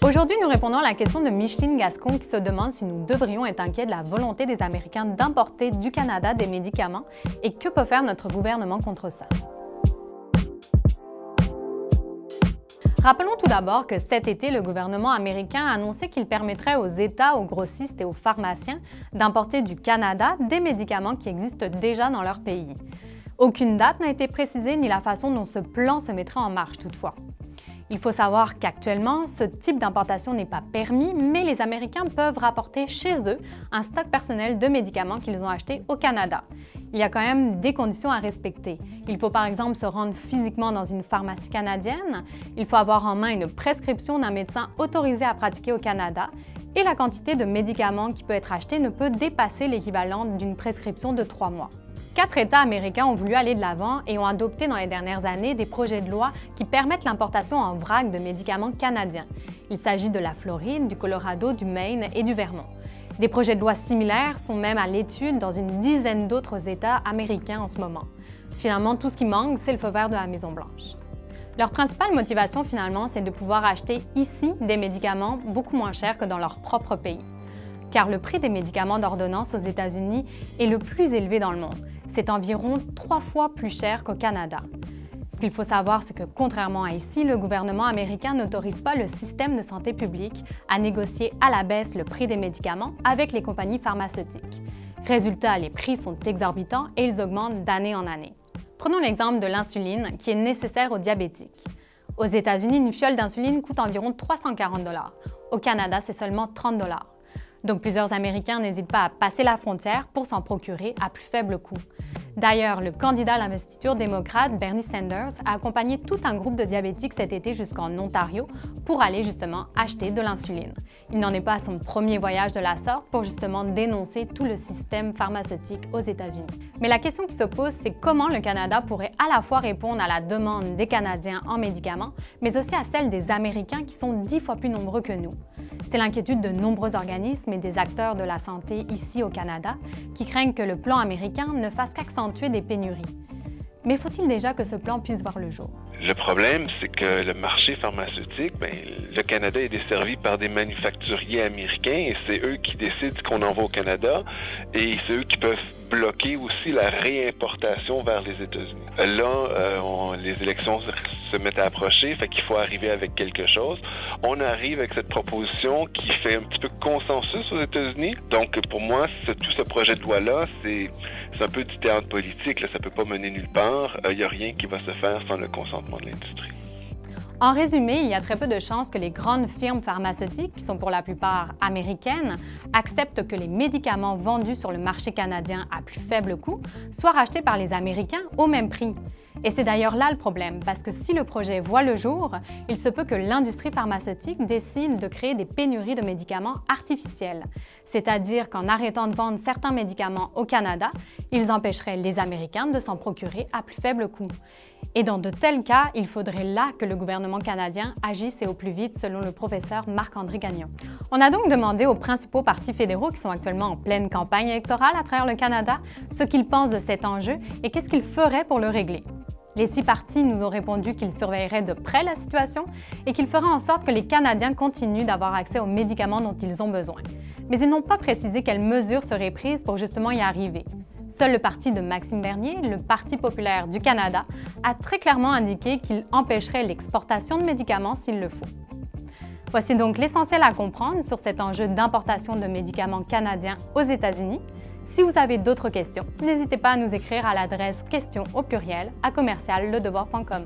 Aujourd'hui, nous répondons à la question de Micheline Gascon qui se demande si nous devrions être inquiets de la volonté des Américains d'importer du Canada des médicaments et que peut faire notre gouvernement contre ça. Rappelons tout d'abord que cet été, le gouvernement américain a annoncé qu'il permettrait aux États, aux grossistes et aux pharmaciens d'importer du Canada des médicaments qui existent déjà dans leur pays. Aucune date n'a été précisée ni la façon dont ce plan se mettrait en marche toutefois. Il faut savoir qu'actuellement, ce type d'importation n'est pas permis, mais les Américains peuvent rapporter chez eux un stock personnel de médicaments qu'ils ont achetés au Canada. Il y a quand même des conditions à respecter. Il faut par exemple se rendre physiquement dans une pharmacie canadienne, il faut avoir en main une prescription d'un médecin autorisé à pratiquer au Canada et la quantité de médicaments qui peut être acheté ne peut dépasser l'équivalent d'une prescription de 3 mois. 4 États américains ont voulu aller de l'avant et ont adopté dans les dernières années des projets de loi qui permettent l'importation en vrac de médicaments canadiens. Il s'agit de la Floride, du Colorado, du Maine et du Vermont. Des projets de loi similaires sont même à l'étude dans une dizaine d'autres États américains en ce moment. Finalement, tout ce qui manque, c'est le feu vert de la Maison-Blanche. Leur principale motivation, finalement, c'est de pouvoir acheter ici des médicaments beaucoup moins chers que dans leur propre pays. Car le prix des médicaments d'ordonnance aux États-Unis est le plus élevé dans le monde. C'est environ 3 fois plus cher qu'au Canada. Ce qu'il faut savoir, c'est que contrairement à ici, le gouvernement américain n'autorise pas le système de santé publique à négocier à la baisse le prix des médicaments avec les compagnies pharmaceutiques. Résultat, les prix sont exorbitants et ils augmentent d'année en année. Prenons l'exemple de l'insuline qui est nécessaire aux diabétiques. Aux États-Unis, une fiole d'insuline coûte environ 340 $. Au Canada, c'est seulement 30 $. Donc plusieurs Américains n'hésitent pas à passer la frontière pour s'en procurer à plus faible coût. D'ailleurs, le candidat à l'investiture démocrate Bernie Sanders a accompagné tout un groupe de diabétiques cet été jusqu'en Ontario pour aller justement acheter de l'insuline. Il n'en est pas à son premier voyage de la sorte pour justement dénoncer tout le système pharmaceutique aux États-Unis. Mais la question qui se pose, c'est comment le Canada pourrait à la fois répondre à la demande des Canadiens en médicaments, mais aussi à celle des Américains qui sont 10 fois plus nombreux que nous. C'est l'inquiétude de nombreux organismes et des acteurs de la santé ici au Canada qui craignent que le plan américain ne fasse qu'accentuer des pénuries. Mais faut-il déjà que ce plan puisse voir le jour? Le problème, c'est que le marché pharmaceutique, le Canada est desservi par des manufacturiers américains et c'est eux qui décident qu'on envoie au Canada et c'est eux qui peuvent bloquer aussi la réimportation vers les États-Unis. Là, les élections se mettent à approcher, fait qu'il faut arriver avec quelque chose. On arrive avec cette proposition qui fait un petit peu consensus aux États-Unis. Donc, pour moi, tout ce projet de loi-là, c'est un peu du théâtre politique. Là, ça ne peut pas mener nulle part. Il n'y a rien qui va se faire sans le consentement de l'industrie. En résumé, il y a très peu de chances que les grandes firmes pharmaceutiques, qui sont pour la plupart américaines, acceptent que les médicaments vendus sur le marché canadien à plus faible coût soient rachetés par les Américains au même prix. Et c'est d'ailleurs là le problème, parce que si le projet voit le jour, il se peut que l'industrie pharmaceutique décide de créer des pénuries de médicaments artificiels. C'est-à-dire qu'en arrêtant de vendre certains médicaments au Canada, ils empêcheraient les Américains de s'en procurer à plus faible coût. Et dans de tels cas, il faudrait là que le gouvernement canadien agisse et au plus vite, selon le professeur Marc-André Gagnon. On a donc demandé aux principaux partis fédéraux qui sont actuellement en pleine campagne électorale à travers le Canada ce qu'ils pensent de cet enjeu et qu'est-ce qu'ils feraient pour le régler. Les 6 partis nous ont répondu qu'ils surveilleraient de près la situation et qu'ils feraient en sorte que les Canadiens continuent d'avoir accès aux médicaments dont ils ont besoin. Mais ils n'ont pas précisé quelles mesures seraient prises pour justement y arriver. Seul le parti de Maxime Bernier, le Parti populaire du Canada, a très clairement indiqué qu'il empêcherait l'exportation de médicaments s'il le faut. Voici donc l'essentiel à comprendre sur cet enjeu d'importation de médicaments canadiens aux États-Unis. Si vous avez d'autres questions, n'hésitez pas à nous écrire à l'adresse questions@commercialledevoir.com.